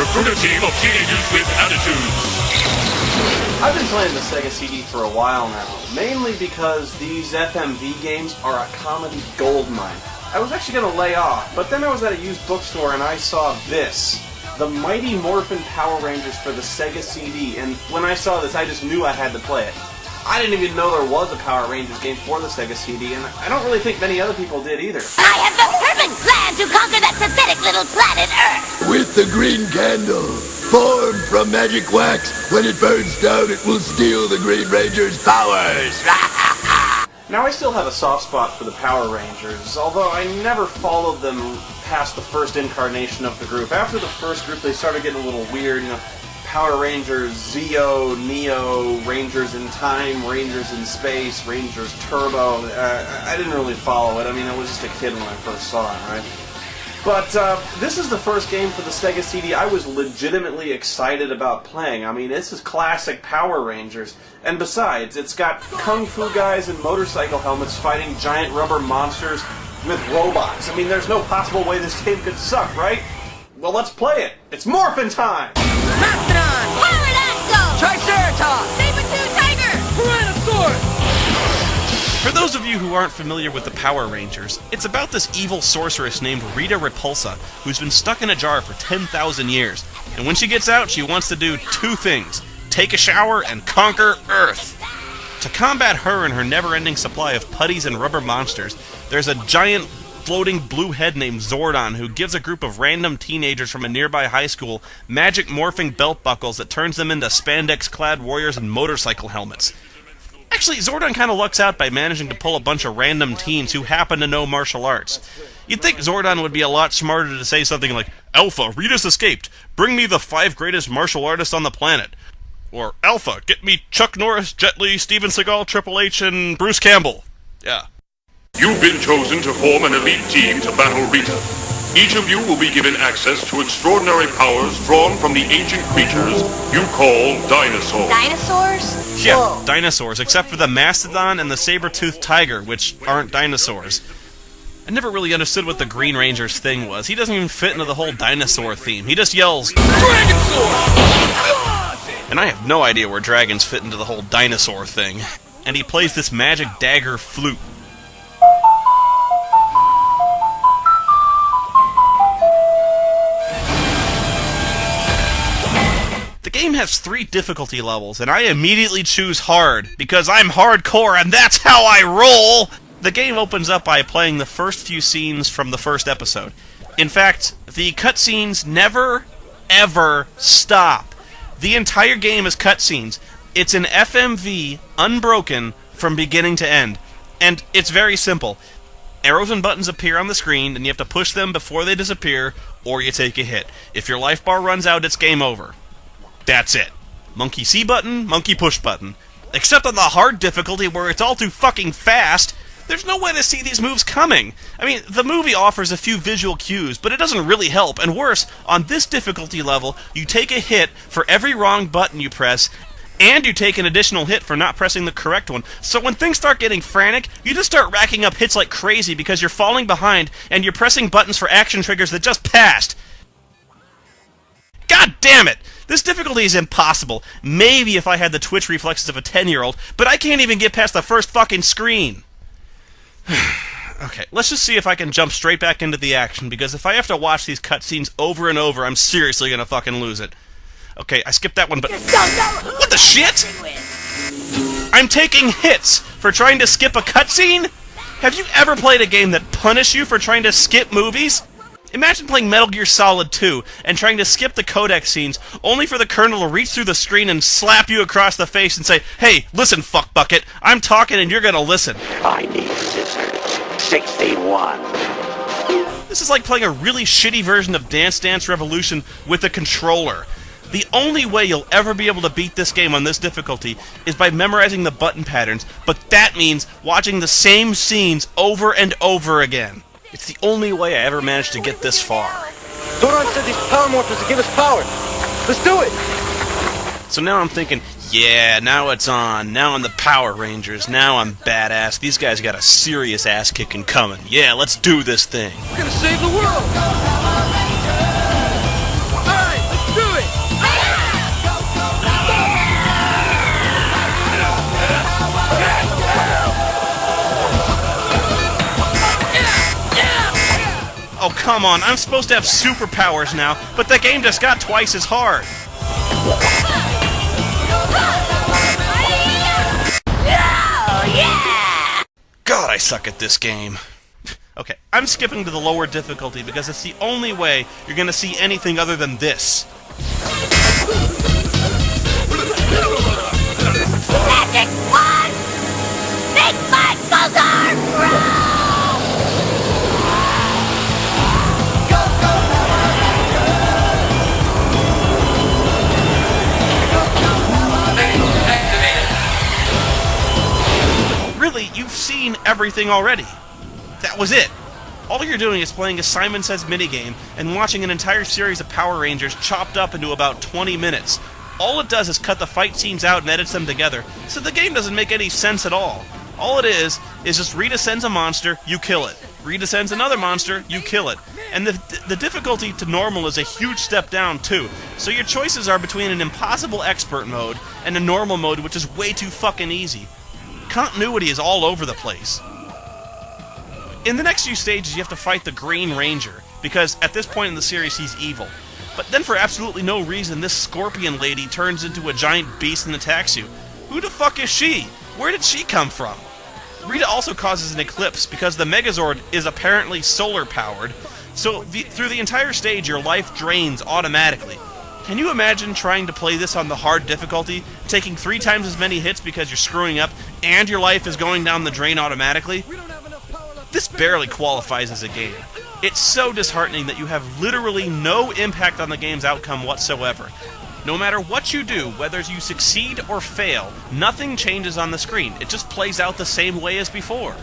recruit a team of teenagers with attitudes. I've been playing the Sega CD for a while now, mainly because these FMV games are a comedy goldmine. I was actually going to lay off, but then I was at a used bookstore and I saw this. The Mighty Morphin Power Rangers for the Sega CD, and when I saw this I just knew I had to play it. I didn't even know there was a Power Rangers game for the Sega CD, and I don't really think many other people did either. I have the perfect plan to conquer that pathetic little planet Earth! With the green candle, formed from magic wax, when it burns down it will steal the Green Ranger's powers! Now I still have a soft spot for the Power Rangers, although I never followed them past the first incarnation of the group. After the first group they started getting a little weird, you know. Power Rangers Zeo, Neo, Rangers in Time, Rangers in Space, Rangers Turbo. I didn't really follow it. I mean, I was just a kid when I first saw it, right? But this is the first game for the Sega CD I was legitimately excited about playing. I mean, this is classic Power Rangers. And besides, it's got kung fu guys in motorcycle helmets fighting giant rubber monsters with robots. I mean, there's no possible way this game could suck, right? Well, let's play it. It's Morphin time! Mastodon! Pterodactyl! Triceratops! Saber-tooth tiger! Tyrannosaurus! For those of you who aren't familiar with the Power Rangers, it's about this evil sorceress named Rita Repulsa, who's been stuck in a jar for 10,000 years. And when she gets out, she wants to do two things: take a shower and conquer Earth. To combat her and her never-ending supply of putties and rubber monsters, there's a giant floating blue head named Zordon who gives a group of random teenagers from a nearby high school magic morphing belt buckles that turns them into spandex-clad warriors in motorcycle helmets. Actually, Zordon kind of lucks out by managing to pull a bunch of random teens who happen to know martial arts. You'd think Zordon would be a lot smarter to say something like, "Alpha, Rita's escaped. Bring me the 5 greatest martial artists on the planet." Or, "Alpha, get me Chuck Norris, Jet Li, Steven Seagal, Triple H, and Bruce Campbell." Yeah. You've been chosen to form an elite team to battle Rita. Each of you will be given access to extraordinary powers drawn from the ancient creatures you call dinosaurs. Dinosaurs? Yeah, Whoa. dinosaurs, except for the mastodon and the saber-toothed tiger, which aren't dinosaurs. I never really understood what the Green Ranger's thing was. He doesn't even fit into the whole dinosaur theme. He just yells, Dragon Sword! and I have no idea where dragons fit into the whole dinosaur thing. And he plays this magic dagger flute. The game has 3 difficulty levels, and I immediately choose hard, because I'm hardcore and that's how I roll! The game opens up by playing the first few scenes from the first episode. In fact, the cutscenes never, ever stop. The entire game is cutscenes. It's an FMV, unbroken, from beginning to end. And it's very simple. Arrows and buttons appear on the screen, and you have to push them before they disappear, or you take a hit. If your life bar runs out, it's game over. That's it. Monkey C button, monkey push button. Except on the hard difficulty where it's all too fucking fast, there's no way to see these moves coming. I mean, the movie offers a few visual cues, but it doesn't really help. And worse, on this difficulty level, you take a hit for every wrong button you press, and you take an additional hit for not pressing the correct one. So when things start getting frantic, you just start racking up hits like crazy because you're falling behind, and you're pressing buttons for action triggers that just passed. God damn it! This difficulty is impossible. Maybe if I had the twitch reflexes of a 10-year-old, but I can't even get past the first fucking screen. Okay, let's just see if I can jump straight back into the action, because if I have to watch these cutscenes over and over, I'm seriously gonna fucking lose it. Okay, I skipped that one, but... What the shit?! I'm taking hits for trying to skip a cutscene? Have you ever played a game that punished you for trying to skip movies? Imagine playing Metal Gear Solid 2 and trying to skip the codec scenes, only for the Colonel to reach through the screen and slap you across the face and say, "Hey, listen, fuckbucket, I'm talking and you're gonna listen." I need scissors. 61. This is like playing a really shitty version of Dance Dance Revolution with a controller. The only way you'll ever be able to beat this game on this difficulty is by memorizing the button patterns, but that means watching the same scenes over and over again. It's the only way I ever managed to get this far. Zordon said these power morphers to give us power. Let's do it! So now I'm thinking, yeah, now it's on. Now I'm the Power Rangers. Now I'm badass. These guys got a serious ass-kicking coming. Yeah, let's do this thing. We're gonna save the world! Alright, let's do come on, I'm supposed to have superpowers now, but the game just got twice as hard. God, I suck at this game. Okay, I'm skipping to the lower difficulty because it's the only way you're gonna see anything other than this. Magic one! Make my color grow! Really, you've seen everything already. That was it. All you're doing is playing a Simon Says minigame and watching an entire series of Power Rangers chopped up into about 20 minutes. All it does is cut the fight scenes out and edits them together, so the game doesn't make any sense at all. All it is just Rita sends a monster, you kill it. Rita sends another monster, you kill it. And the difficulty to normal is a huge step down, too. So your choices are between an impossible expert mode and a normal mode, which is way too fucking easy. Continuity is all over the place. In the next few stages, you have to fight the Green Ranger, because at this point in the series, he's evil. But then for absolutely no reason, this scorpion lady turns into a giant beast and attacks you. Who the fuck is she? Where did she come from? Rita also causes an eclipse, because the Megazord is apparently solar-powered, so through the entire stage, your life drains automatically. Can you imagine trying to play this on the hard difficulty, taking 3 times as many hits because you're screwing up, and your life is going down the drain automatically? This barely qualifies as a game. It's so disheartening that you have literally no impact on the game's outcome whatsoever. No matter what you do, whether you succeed or fail, nothing changes on the screen. It just plays out the same way as before.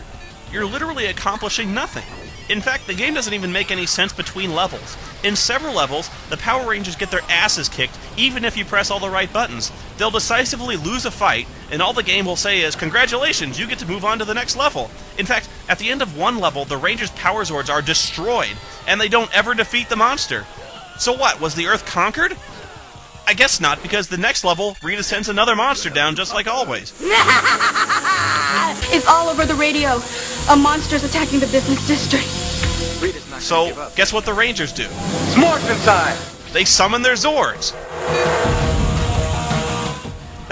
You're literally accomplishing nothing. In fact, the game doesn't even make any sense between levels. In several levels, the Power Rangers get their asses kicked even if you press all the right buttons. They'll decisively lose a fight, and all the game will say is, "Congratulations, you get to move on to the next level." In fact, at the end of one level, the Rangers' Power Zords are destroyed, and they don't ever defeat the monster. So what, was the Earth conquered? I guess not, because the next level, Rita sends another monster down just like always. It's all over the radio. A monster's attacking the business district. So, guess what the Rangers do? It's Morphin time! They summon their Zords.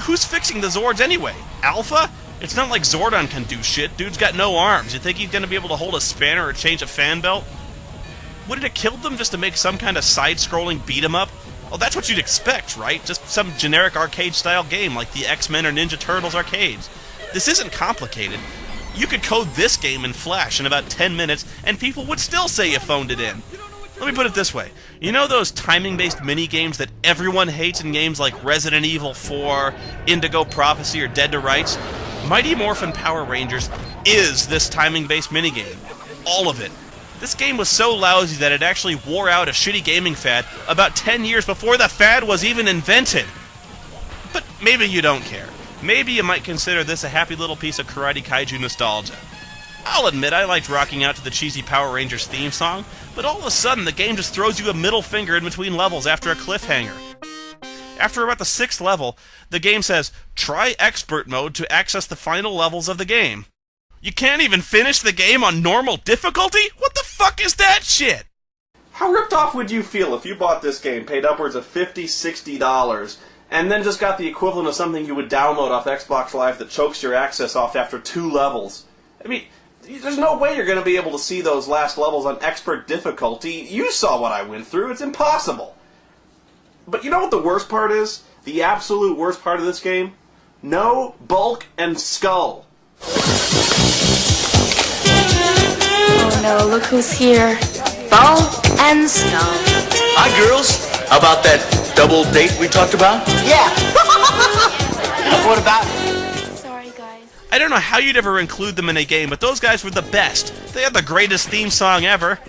Who's fixing the Zords anyway? Alpha? It's not like Zordon can do shit. Dude's got no arms. You think he's gonna be able to hold a spanner or change a fan belt? Would it have killed them just to make some kind of side-scrolling beat-em-up? Well, that's what you'd expect, right? Just some generic arcade-style game like the X-Men or Ninja Turtles arcades. This isn't complicated. You could code this game in Flash in about 10 minutes, and people would still say you phoned it in. Let me put it this way. You know those timing-based mini-games that everyone hates in games like Resident Evil 4, Indigo Prophecy, or Dead to Rights? Mighty Morphin Power Rangers is this timing-based minigame. All of it. This game was so lousy that it actually wore out a shitty gaming fad about 10 years before the fad was even invented. But maybe you don't care. Maybe you might consider this a happy little piece of Karate Kaiju nostalgia. I'll admit I liked rocking out to the cheesy Power Rangers theme song, but all of a sudden the game just throws you a middle finger in between levels after a cliffhanger. After about the 6th level, the game says, "Try Expert Mode to access the final levels of the game." You can't even finish the game on normal difficulty? What the fuck is that shit? How ripped off would you feel if you bought this game, paid upwards of $50, $60, and then just got the equivalent of something you would download off Xbox Live that chokes your access off after 2 levels? I mean, there's no way you're going to be able to see those last levels on expert difficulty. You saw what I went through. It's impossible. But you know what the worst part is? The absolute worst part of this game? No Bulk and Skull. Oh no, look who's here. Bulk and Skull. Hi, girls. How about that double date we talked about? Yeah! What about it? Sorry, guys. I don't know how you'd ever include them in a game, but those guys were the best. They had the greatest theme song ever.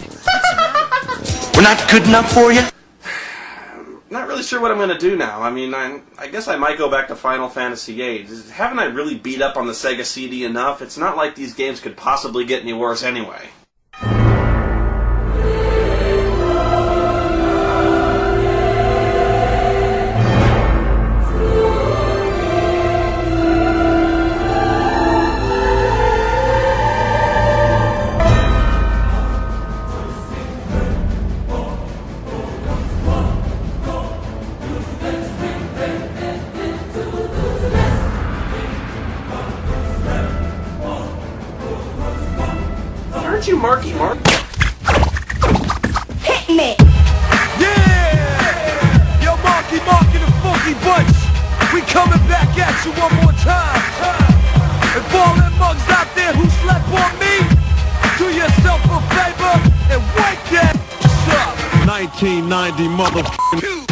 We're not good enough for you? Not really sure what I'm going to do now. I mean, I guess I might go back to Final Fantasy VIII. Haven't I really beat up on the Sega CD enough? It's not like these games could possibly get any worse anyway. that you, Marky Mark? Hit me! Yeah! Yo, Marky Mark and the Funky Bunch, we coming back at you one more time. And for all them mugs out there who slept on me, do yourself a favor and wake that up. 1990 motherfucking